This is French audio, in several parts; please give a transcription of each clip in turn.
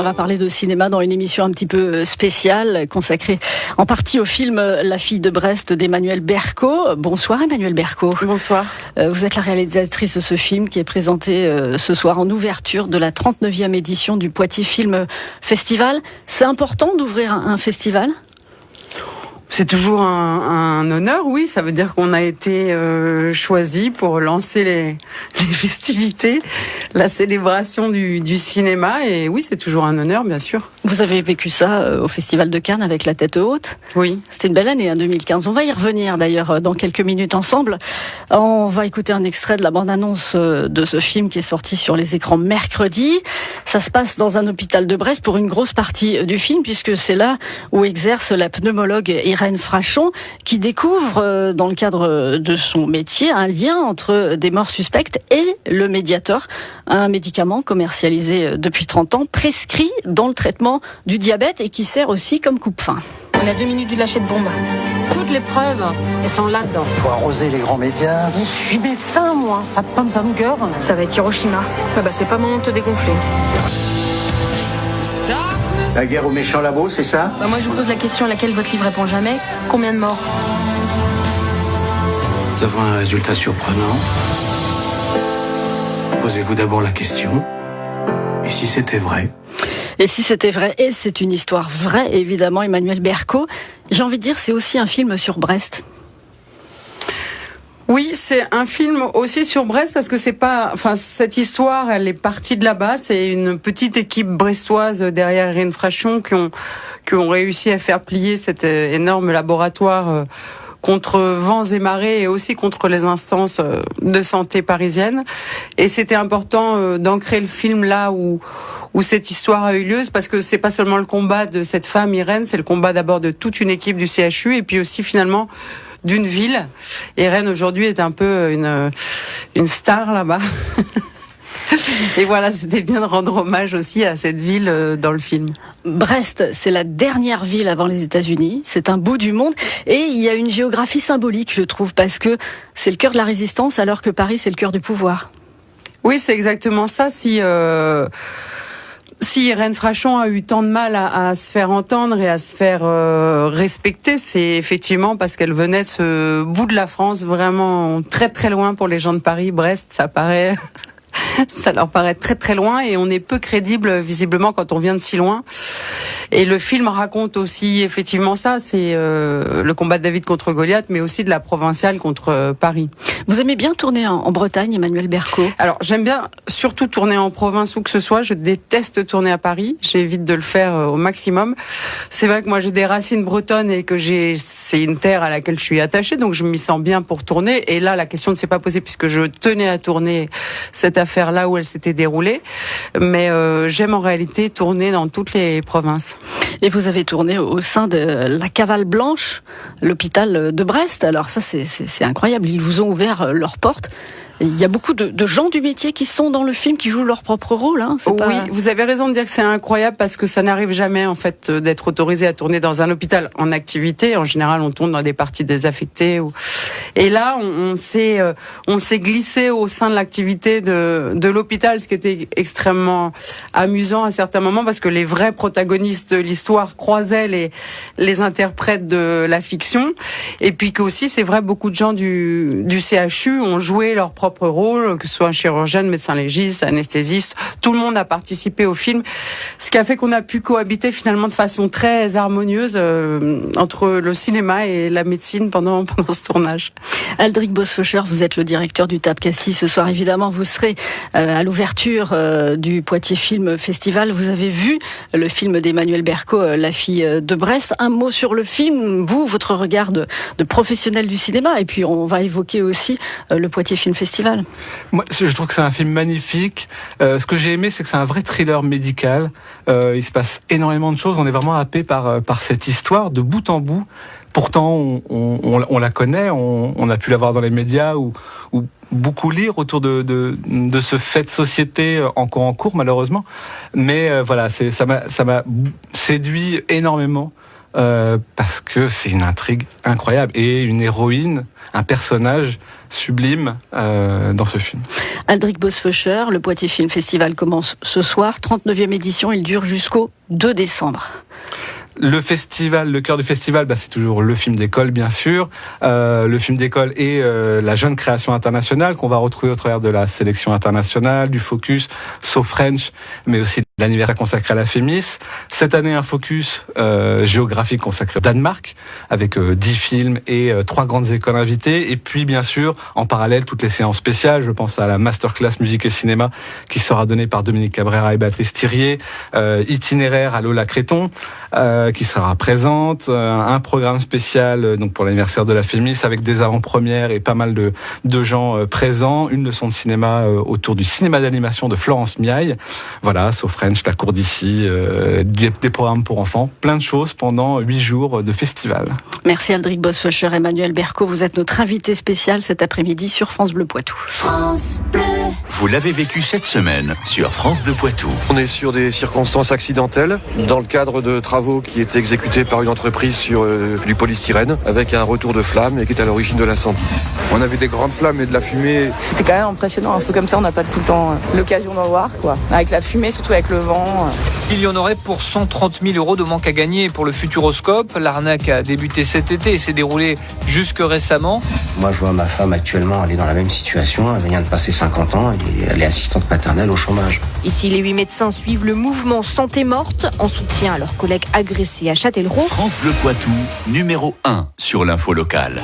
on va parler de cinéma dans une émission un petit peu spéciale, consacrée en partie au film La fille de Brest d'Emmanuelle Bercot. Bonsoir Emmanuelle Bercot. Bonsoir. Vous êtes la réalisatrice de ce film qui est présenté ce soir en ouverture de la 39e édition du Poitiers Film Festival. C'est important d'ouvrir un festival ? C'est toujours un honneur, oui. Ça veut dire qu'on a été choisi pour lancer les festivités, la célébration du cinéma. Et oui, c'est toujours un honneur, bien sûr. Vous avez vécu ça au Festival de Cannes avec La Tête Haute. Oui. C'était une belle année, 2015. On va y revenir d'ailleurs dans quelques minutes ensemble. On va écouter un extrait de la bande-annonce de ce film qui est sorti sur les écrans mercredi. Ça se passe dans un hôpital de Brest pour une grosse partie du film, puisque c'est là où exerce la pneumologue Irène Frachon, qui découvre, dans le cadre de son métier, un lien entre des morts suspectes et le Mediator, un médicament commercialisé depuis 30 ans, prescrit dans le traitement du diabète et qui sert aussi comme coupe-faim. On a 2 minutes du lâcher de bombe. Toutes les preuves, elles sont là-dedans. Faut arroser les grands médias. Je suis médecin, moi. Pas pom-pom girl. Ça va être Hiroshima. C'est pas moment de te dégonfler. La guerre aux méchants labos, c'est ça ? Moi, je vous pose la question à laquelle votre livre répond jamais. Combien de morts ? Nous avons un résultat surprenant. Posez-vous d'abord la question. Et si c'était vrai ? Et si c'était vrai, et c'est une histoire vraie, évidemment, Emmanuelle Bercot. J'ai envie de dire, c'est aussi un film sur Brest. Oui, c'est un film aussi sur Brest parce que c'est pas, cette histoire, elle est partie de là-bas. C'est une petite équipe brestoise derrière Irène Frachon qui ont réussi à faire plier cet énorme laboratoire contre vents et marées et aussi contre les instances de santé parisiennes. Et c'était important d'ancrer le film là où cette histoire a eu lieu, parce que c'est pas seulement le combat de cette femme Irène, c'est le combat d'abord de toute une équipe du CHU et puis aussi finalement d'une ville. Irène aujourd'hui est un peu une star là-bas. Et voilà, c'était bien de rendre hommage aussi à cette ville dans le film. Brest, c'est la dernière ville avant les États-Unis. C'est un bout du monde. Et il y a une géographie symbolique, je trouve, parce que c'est le cœur de la résistance, alors que Paris, c'est le cœur du pouvoir. Oui, c'est exactement ça. Si Irène Frachon a eu tant de mal à se faire entendre et à se faire respecter, c'est effectivement parce qu'elle venait de ce bout de la France, vraiment très très loin pour les gens de Paris. Brest, ça leur paraît très très loin et on est peu crédible visiblement quand on vient de si loin. Et le film raconte aussi effectivement ça, c'est le combat de David contre Goliath, mais aussi de la provinciale contre Paris. Vous aimez bien tourner en Bretagne, Emmanuelle Bercot ? Alors j'aime bien surtout tourner en province où que ce soit, je déteste tourner à Paris, j'évite de le faire au maximum. C'est vrai que moi j'ai des racines bretonnes et que c'est une terre à laquelle je suis attachée, donc je m'y sens bien pour tourner. Et là la question ne s'est pas posée puisque je tenais à tourner cette affaire là où elle s'était déroulée. Mais j'aime en réalité tourner dans toutes les provinces. Et vous avez tourné au sein de la Cavale Blanche, l'hôpital de Brest. Alors ça, c'est incroyable. Ils vous ont ouvert leurs portes. Il y a beaucoup de gens du métier qui sont dans le film, qui jouent leur propre rôle. Hein. Oui, vous avez raison de dire que c'est incroyable parce que ça n'arrive jamais en fait d'être autorisé à tourner dans un hôpital en activité. En général, on tourne dans des parties désaffectées. Et là, on s'est glissé au sein de l'activité de l'hôpital, ce qui était extrêmement amusant à certains moments parce que les vrais protagonistes de l'histoire croisaient les interprètes de la fiction. Et puis qu'aussi, c'est vrai, beaucoup de gens du CHU ont joué leur propre rôle, que ce soit un chirurgien, médecin légiste, anesthésiste, tout le monde a participé au film, ce qui a fait qu'on a pu cohabiter finalement de façon très harmonieuse entre le cinéma et la médecine pendant ce tournage. Aldric Bosfaucher, vous êtes le directeur du TAP Cassis. Ce soir, évidemment, vous serez à l'ouverture du Poitiers Film Festival. Vous avez vu le film d'Emmanuelle Bercot, La fille de Brest. Un mot sur le film, vous, votre regard de professionnel du cinéma, et puis on va évoquer aussi le Poitiers Film Festival. Moi, je trouve que c'est un film magnifique. Ce que j'ai aimé, c'est que c'est un vrai thriller médical. Il se passe énormément de choses. On est vraiment happé par cette histoire de bout en bout. Pourtant, on la connaît. On a pu la voir dans les médias ou beaucoup lire autour de ce fait de société encore en cours, malheureusement. Mais voilà, ça m'a séduit énormément. Parce que c'est une intrigue incroyable et une héroïne, un personnage sublime dans ce film. Aldric Bosfeucher, le Poitiers Film Festival commence ce soir, 39e édition, il dure jusqu'au 2 décembre. Le festival, le cœur du festival, c'est toujours le film d'école, bien sûr. Le film d'école et la jeune création internationale qu'on va retrouver au travers de la sélection internationale, du focus, So French, mais aussi l'anniversaire consacré à la Fémis. Cette année, un focus géographique consacré au Danemark, avec 10 films et 3 grandes écoles invitées. Et puis, bien sûr, en parallèle, toutes les séances spéciales. Je pense à la masterclass musique et cinéma qui sera donnée par Dominique Cabrera et Béatrice Thirier, itinéraire à Lola Créton, qui sera présente, un programme spécial donc pour l'anniversaire de la Fémis avec des avant-premières et pas mal de gens présents, une leçon de cinéma autour du cinéma d'animation de Florence Miaille, voilà, So French, la cour d'ici, des programmes pour enfants, plein de choses pendant 8 jours de festival. Merci Aldric Bosfeucher, Emmanuel Berco, vous êtes notre invité spécial cet après-midi sur France Bleu Poitou. France Bleu. Vous l'avez vécu cette semaine sur France Bleu Poitou. On est sur des circonstances accidentelles dans le cadre de travaux qui étaient exécutés par une entreprise sur du polystyrène avec un retour de flamme et qui est à l'origine de l'incendie. On avait des grandes flammes et de la fumée. C'était quand même impressionnant, un feu comme ça on n'a pas tout le temps l'occasion d'en voir, quoi. Avec la fumée, surtout avec le vent. Il y en aurait pour 130 000 € de manque à gagner pour le Futuroscope. L'arnaque a débuté cet été et s'est déroulée jusque récemment. Moi je vois ma femme actuellement, elle est dans la même situation, elle vient de passer 50 ans et elle est assistante maternelle au chômage. Ici, les 8 médecins suivent le mouvement Santé Morte en soutien à leurs collègues agressés à Châtellerault. France Bleu Poitou, numéro 1 sur l'info locale.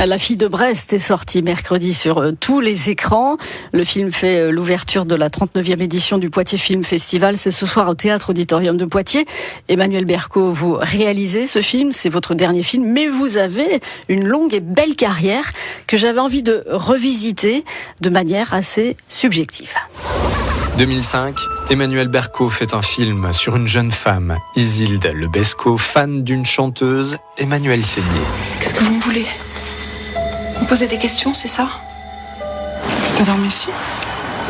La fille de Brest est sortie mercredi sur tous les écrans. Le film fait l'ouverture de la 39e édition du Poitiers Film Festival. C'est ce soir au Théâtre Auditorium de Poitiers. Emmanuel Berco, vous réalisez ce film, c'est votre dernier film, mais vous avez une longue et belle carrière que j'avais envie de revisiter de manière assez subjective. 2005, Emmanuel Berco fait un film sur une jeune femme, Isilde Lebesco, fan d'une chanteuse, Emmanuelle Seigné. Qu'est-ce que vous me voulez ? Vous posez des questions, c'est ça ? T'as dormi ici ?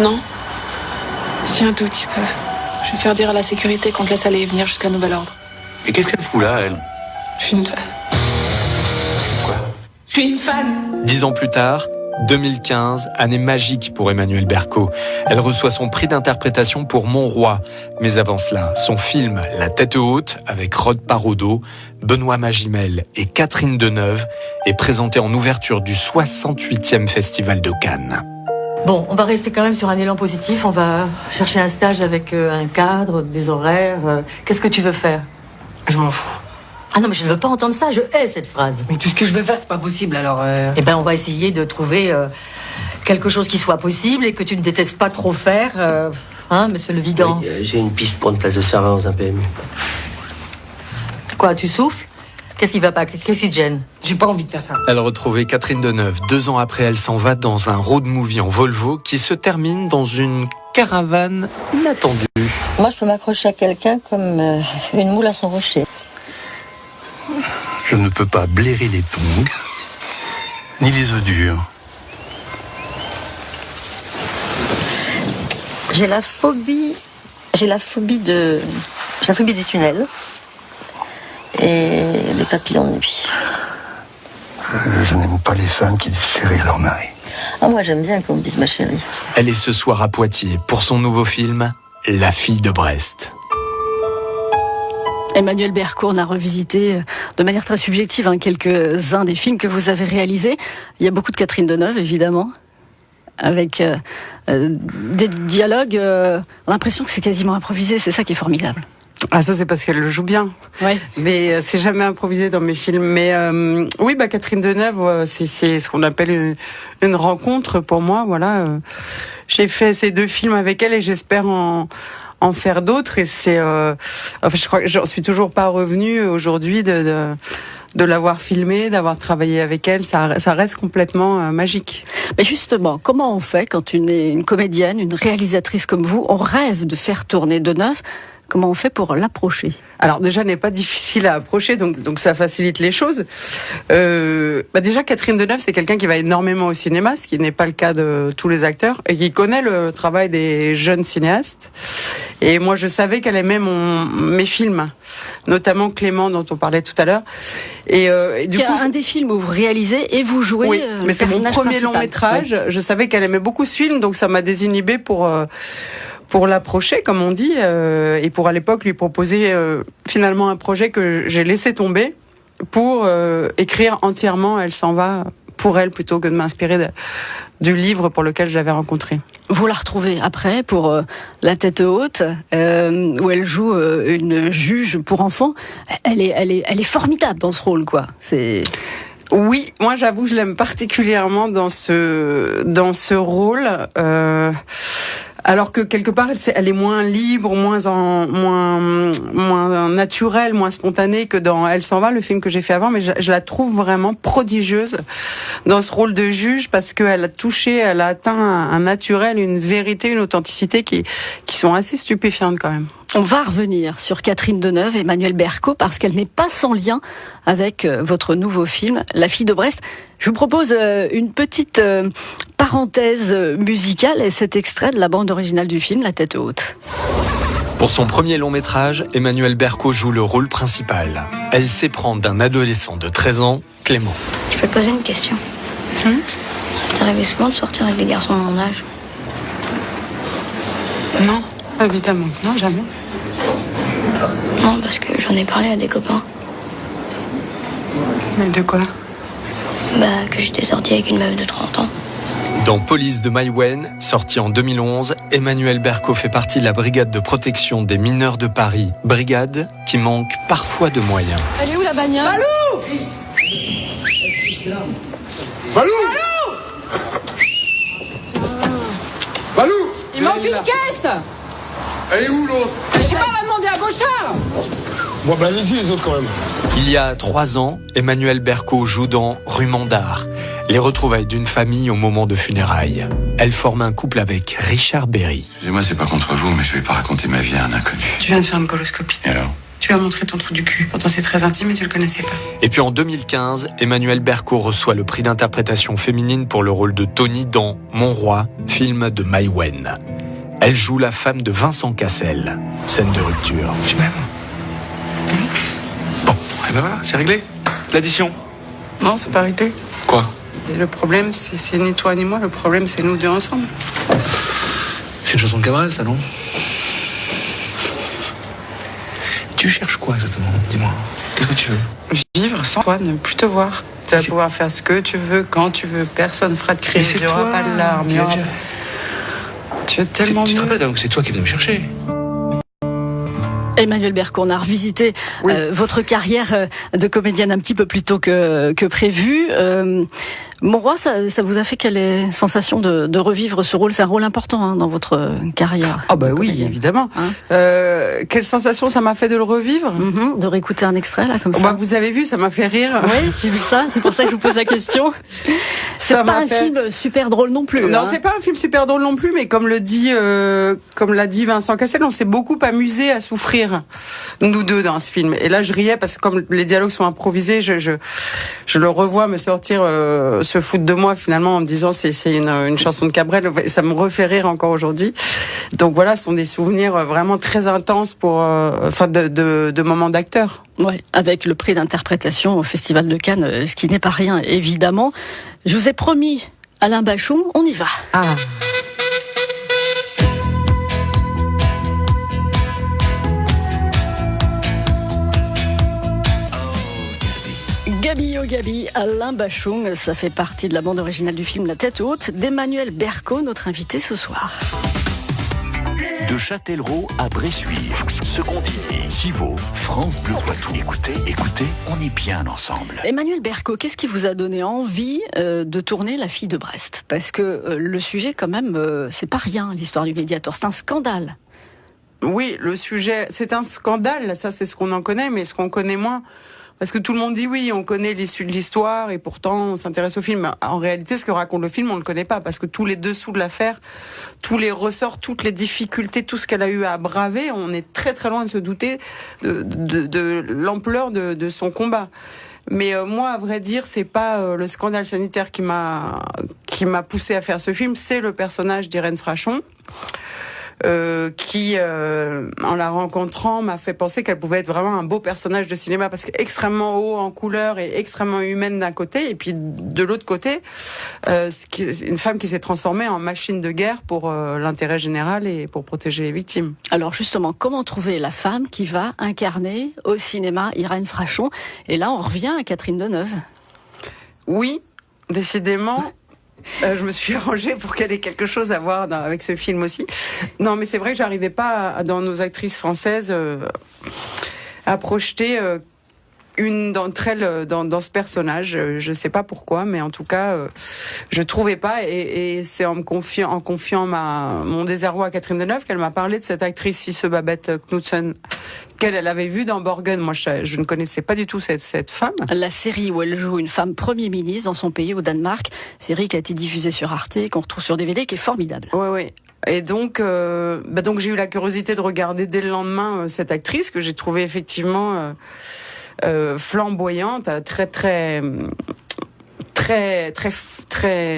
Non ? Si, un tout petit peu. Je vais faire dire à la sécurité qu'on te laisse aller et venir jusqu'à nouvel ordre. Et qu'est-ce qu'elle fout là, elle ? Je suis une fan. Quoi ? Je suis une fan ! 10 ans plus tard, 2015, année magique pour Emmanuel Berco. Elle reçoit son prix d'interprétation pour Mon Roi. Mais avant cela, son film La Tête Haute, avec Rod Parodieu, Benoît Magimel et Catherine Deneuve, est présenté en ouverture du 68e Festival de Cannes. Bon, on va rester quand même sur un élan positif. On va chercher un stage avec un cadre, des horaires. Qu'est-ce que tu veux faire ? Je m'en fous. Ah non, mais je ne veux pas entendre ça, je hais cette phrase. Mais tout ce que je veux faire, c'est pas possible, alors... Eh ben, on va essayer de trouver quelque chose qui soit possible et que tu ne détestes pas trop faire. Hein, monsieur le vidant ? Oui, j'ai une piste pour une place de serveur dans un PMU. Quoi, tu souffles ? Qu'est-ce qui va pas ? Qu'est-ce qui te gêne ? J'ai pas envie de faire ça. Elle retrouvait Catherine Deneuve. 2 ans après, elle s'en va dans un road movie en Volvo qui se termine dans une caravane inattendue. Moi, je peux m'accrocher à quelqu'un comme une moule à son rocher. Je ne peux pas blairer les tongs, ni les œufs durs. J'ai la phobie des tunnels et des papillons de nuit. Je n'aime pas les femmes qui disent chérie à leur mari. Ah, moi, j'aime bien qu'on me dise ma chérie. Elle est ce soir à Poitiers pour son nouveau film La fille de Brest. Emmanuel Berco, on a revisité de manière très subjective quelques-uns des films que vous avez réalisés. Il y a beaucoup de Catherine Deneuve, évidemment, avec des dialogues. On a l'impression que c'est quasiment improvisé, c'est ça qui est formidable. Ah, ça c'est parce qu'elle le joue bien. Ouais. Mais c'est jamais improvisé dans mes films. Mais oui, Catherine Deneuve, c'est ce qu'on appelle une rencontre pour moi. Voilà, j'ai fait ces 2 films avec elle et j'espère en faire d'autres. Et c'est, je crois que j'en suis toujours pas revenue aujourd'hui de l'avoir filmée, d'avoir travaillé avec elle. Ça reste complètement magique. Mais justement, comment on fait quand une comédienne, une réalisatrice comme vous, on rêve de faire tourner Deneuve? Comment on fait pour l'approcher? Alors déjà, elle n'est pas difficile à approcher, donc ça facilite les choses. Déjà, Catherine Deneuve, c'est quelqu'un qui va énormément au cinéma, ce qui n'est pas le cas de tous les acteurs, et qui connaît le travail des jeunes cinéastes. Et moi, je savais qu'elle aimait mes films, notamment Clément, dont on parlait tout à l'heure. Et du coup, un des films où vous réalisez et vous jouez. Oui, mais c'est mon premier principal. long métrage. Oui. Je savais qu'elle aimait beaucoup ce film, donc ça m'a désinhibée pour l'approcher, comme on dit, et pour à l'époque lui proposer finalement un projet que j'ai laissé tomber pour écrire entièrement Elle s'en va pour elle, plutôt que de m'inspirer du livre pour lequel je l'avais rencontré. Vous la retrouvez après pour La tête haute, où elle joue une juge pour enfants. Elle est formidable dans ce rôle, quoi. Oui, moi j'avoue, je l'aime particulièrement dans ce rôle. Alors que quelque part, elle est moins libre, moins naturelle, moins spontanée que dans Elle s'en va, le film que j'ai fait avant. Mais je la trouve vraiment prodigieuse dans ce rôle de juge, parce qu'elle a atteint un naturel, une vérité, une authenticité qui sont assez stupéfiantes quand même. On va revenir sur Catherine Deneuve et Emmanuelle Berco, parce qu'elle n'est pas sans lien avec votre nouveau film, La fille de Brest. Je vous propose une petite parenthèse musicale et cet extrait de la bande originale du film La tête haute. Pour son premier long métrage, Emmanuelle Berco joue le rôle principal. Elle s'éprend d'un adolescent de 13 ans, Clément. Je peux te poser une question. Ça t'arrive souvent de sortir avec des garçons de mon âge? Non, évidemment. Non, jamais. Non, parce que j'en ai parlé à des copains. Mais de quoi? Que j'étais sortie avec une meuf de 30 ans. Dans Police de Maïwenn, sorti en 2011, Emmanuelle Berco fait partie de la brigade de protection des mineurs de Paris. Brigade qui manque parfois de moyens. Elle est où la bagnole? Balou! Balou! Balou! Il manque une caisse! Elle est où l'autre? Je sais pas, on va demander à Beauchard! Bon, allez-y les autres quand même. Il y a 3 ans, Emmanuelle Berco joue dans Rue Mandar, les retrouvailles d'une famille au moment de funérailles. Elle forme un couple avec Richard Berry. Excusez-moi, c'est pas contre vous, mais je vais pas raconter ma vie à un inconnu. Tu viens de faire une coloscopie. Et alors? Tu lui as montré ton trou du cul. Pourtant c'est très intime et tu le connaissais pas. Et puis en 2015, Emmanuelle Berco reçoit le prix d'interprétation féminine pour le rôle de Tony dans Mon Roi, film de Maïwenn. Elle joue la femme de Vincent Cassel. Scène de rupture. Tu m'aimes? Bon, et ben voilà, c'est réglé. L'addition. Non, c'est pas réglé. Quoi? Et le problème, c'est ni toi ni moi. Le problème, c'est nous deux ensemble. C'est une chanson de Cabrel, ça, non? Tu cherches quoi exactement? Dis-moi. Qu'est-ce que tu veux? Vivre sans toi, ne plus te voir. Tu vas pouvoir faire ce que tu veux, quand tu veux. Personne fera de crise, il n'y aura pas de larmes. Tu es tellement mieux. Tu te rappelles donc c'est toi qui es venu me chercher. Emmanuelle Berco, on a revisité votre carrière de comédienne un petit peu plus tôt que prévu. Mon Roi, ça vous a fait quelle sensation de revivre ce rôle? C'est un rôle important dans votre carrière. Ah bah oui, évidemment. Quelle sensation ça m'a fait de le revivre? De réécouter un extrait là comme ça. Vous avez vu, ça m'a fait rire. Oui, j'ai vu ça. C'est pour ça que je vous pose la question. C'est pas un film super drôle non plus. Non, c'est pas un film super drôle non plus, mais comme l'a dit Vincent Cassel, on s'est beaucoup amusé à souffrir, nous deux, dans ce film. Et là, je riais parce que comme les dialogues sont improvisés, je le revois me sortir, se foutre de moi finalement en me disant c'est une chanson de Cabrel. Ça me refait rire encore aujourd'hui. Donc voilà, ce sont des souvenirs vraiment très intenses de moments d'acteurs. Ouais, avec le prix d'interprétation au Festival de Cannes, ce qui n'est pas rien évidemment. Je vous ai promis Alain Bachung, on y va. Gabi, oh Gabi, Alain Bachung, ça fait partie de la bande originale du film La tête haute d'Emmanuelle Berco, notre invité ce soir. De Châtellerault à Bressuire, Second-Dinier, Civaux, France Bleu Poitou. Écoutez, on est bien ensemble. Emmanuelle Berco, qu'est-ce qui vous a donné envie de tourner La fille de Brest? Parce que le sujet quand même, c'est pas rien, l'histoire du Mediator, c'est un scandale. Oui, le sujet, c'est un scandale, ça c'est ce qu'on en connaît, mais ce qu'on connaît moins, Parce que tout le monde dit oui, on connaît l'issue de l'histoire et pourtant on s'intéresse au film. En réalité, ce que raconte le film, on ne le connaît pas parce que tous les dessous de l'affaire, tous les ressorts, toutes les difficultés, tout ce qu'elle a eu à braver, on est très très loin de se douter de l'ampleur de son combat. Mais moi, à vrai dire, c'est pas le scandale sanitaire qui m'a poussé à faire ce film, c'est le personnage d'Irène Frachon. Qui, en la rencontrant, m'a fait penser qu'elle pouvait être vraiment un beau personnage de cinéma parce qu'extrêmement haut en couleur et extrêmement humaine d'un côté, et puis de l'autre côté, une femme qui s'est transformée en machine de guerre pour l'intérêt général et pour protéger les victimes. Alors justement, comment trouver la femme qui va incarner au cinéma Irène Frachon? Et là, on revient à Catherine Deneuve. Oui, décidément. Je me suis arrangée pour qu'elle ait quelque chose à voir avec ce film aussi. Non, mais c'est vrai que j'arrivais pas dans nos actrices françaises à projeter une d'entre elles dans ce personnage. Je sais pas pourquoi, mais en tout cas, je trouvais pas. Et c'est en confiant mon désarroi à Catherine Deneuve qu'elle m'a parlé de cette actrice Sisse Babette Knudsen qu'elle avait vue dans Borgen. Moi, je ne connaissais pas du tout cette femme. La série où elle joue une femme Premier ministre dans son pays, au Danemark, série qui a été diffusée sur Arte, qu'on retrouve sur DVD, qui est formidable. Oui. Et donc j'ai eu la curiosité de regarder dès le lendemain cette actrice que j'ai trouvée effectivement flamboyante, très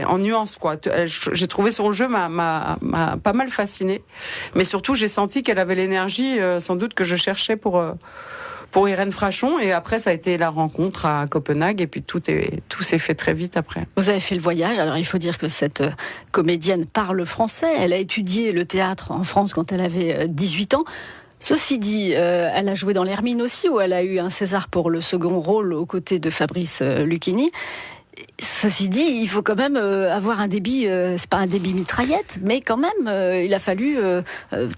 en nuance, quoi. J'ai trouvé son jeu m'a pas mal fasciné, mais surtout j'ai senti qu'elle avait l'énergie sans doute que je cherchais pour Irène Frachon, et après ça a été la rencontre à Copenhague, et puis tout s'est fait très vite après. Vous avez fait le voyage. Alors il faut dire que cette comédienne parle français, elle a étudié le théâtre en France quand elle avait 18 ans. Ceci dit, elle a joué dans l'Hermine aussi, où elle a eu un César pour le second rôle aux côtés de Fabrice Lucchini. Ceci dit, il faut quand même avoir un débit, c'est pas un débit mitraillette, mais quand même, il a fallu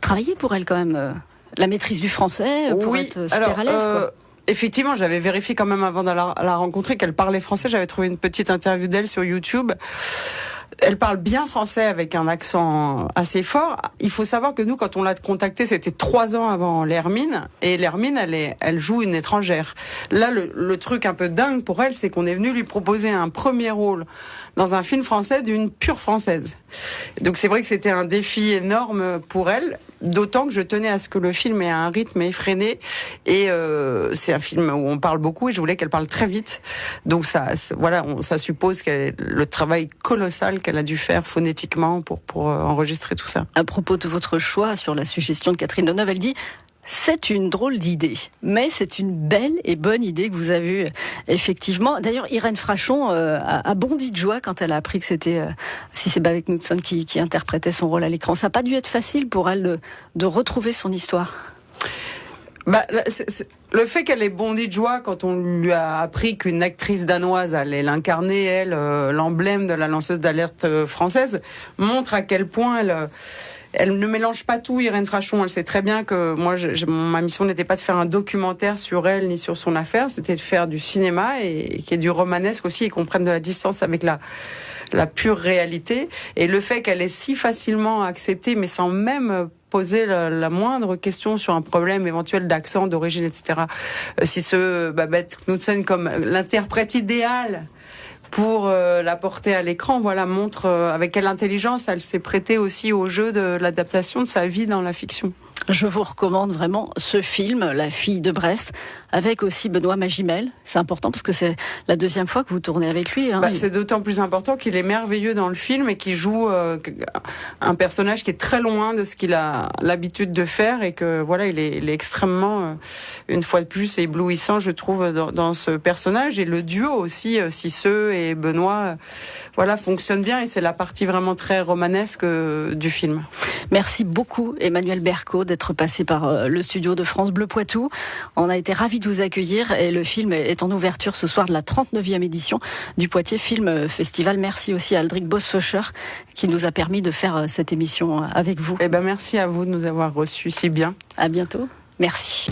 travailler pour elle quand même. La maîtrise du français pour être super à l'aise, quoi. Effectivement, j'avais vérifié quand même avant de la rencontrer qu'elle parlait français. J'avais trouvé une petite interview d'elle sur YouTube. Elle parle bien français avec un accent assez fort. Il faut savoir que nous, quand on l'a contactée, c'était 3 ans avant l'Hermine. Et l'Hermine, elle joue une étrangère. Là, le truc un peu dingue pour elle, c'est qu'on est venu lui proposer un premier rôle dans un film français d'une pure française. Donc c'est vrai que c'était un défi énorme pour elle. D'autant que je tenais à ce que le film ait un rythme effréné, et c'est un film où on parle beaucoup et je voulais qu'elle parle très vite. Donc ça suppose le travail colossal qu'elle a dû faire phonétiquement pour enregistrer tout ça. À propos de votre choix sur la suggestion de Catherine Deneuve, elle dit: c'est une drôle d'idée, mais c'est une belle et bonne idée que vous avez eue, effectivement. D'ailleurs, Irène Frachon a bondi de joie quand elle a appris que c'était Sisse Babette Knudsen qui interprétait son rôle à l'écran. Ça n'a pas dû être facile pour elle de retrouver son histoire. Le fait qu'elle ait bondi de joie quand on lui a appris qu'une actrice danoise allait l'incarner, elle, l'emblème de la lanceuse d'alerte française, montre à quel point elle ne mélange pas tout, Irène Frachon. Elle sait très bien que moi, ma mission n'était pas de faire un documentaire sur elle ni sur son affaire, c'était de faire du cinéma et qu'il y ait du romanesque aussi, et qu'on prenne de la distance avec la pure réalité. Et le fait qu'elle ait si facilement accepté, mais sans même poser la moindre question sur un problème éventuel d'accent, d'origine, etc. Sisse Babette Knudsen comme l'interprète idéal pour la porter à l'écran, montre avec quelle intelligence elle s'est prêtée aussi au jeu de l'adaptation de sa vie dans la fiction. Je vous recommande vraiment ce film, La fille de Brest, avec aussi Benoît Magimel. C'est important parce que c'est la 2e fois que vous tournez avec lui. C'est d'autant plus important qu'il est merveilleux dans le film et qu'il joue un personnage qui est très loin de ce qu'il a l'habitude de faire, et que il est extrêmement, une fois de plus, éblouissant, je trouve, dans ce personnage. Et le duo aussi, Sisse et Benoît, fonctionne bien, et c'est la partie vraiment très romanesque du film. Merci beaucoup, Emmanuelle Berco, d'être passé par le studio de France Bleu Poitou. On a été ravis de vous accueillir, et le film est en ouverture ce soir de la 39e édition du Poitiers Film Festival. Merci aussi à Aldric Bosföscher qui nous a permis de faire cette émission avec vous. Merci à vous de nous avoir reçus si bien. À bientôt. Merci.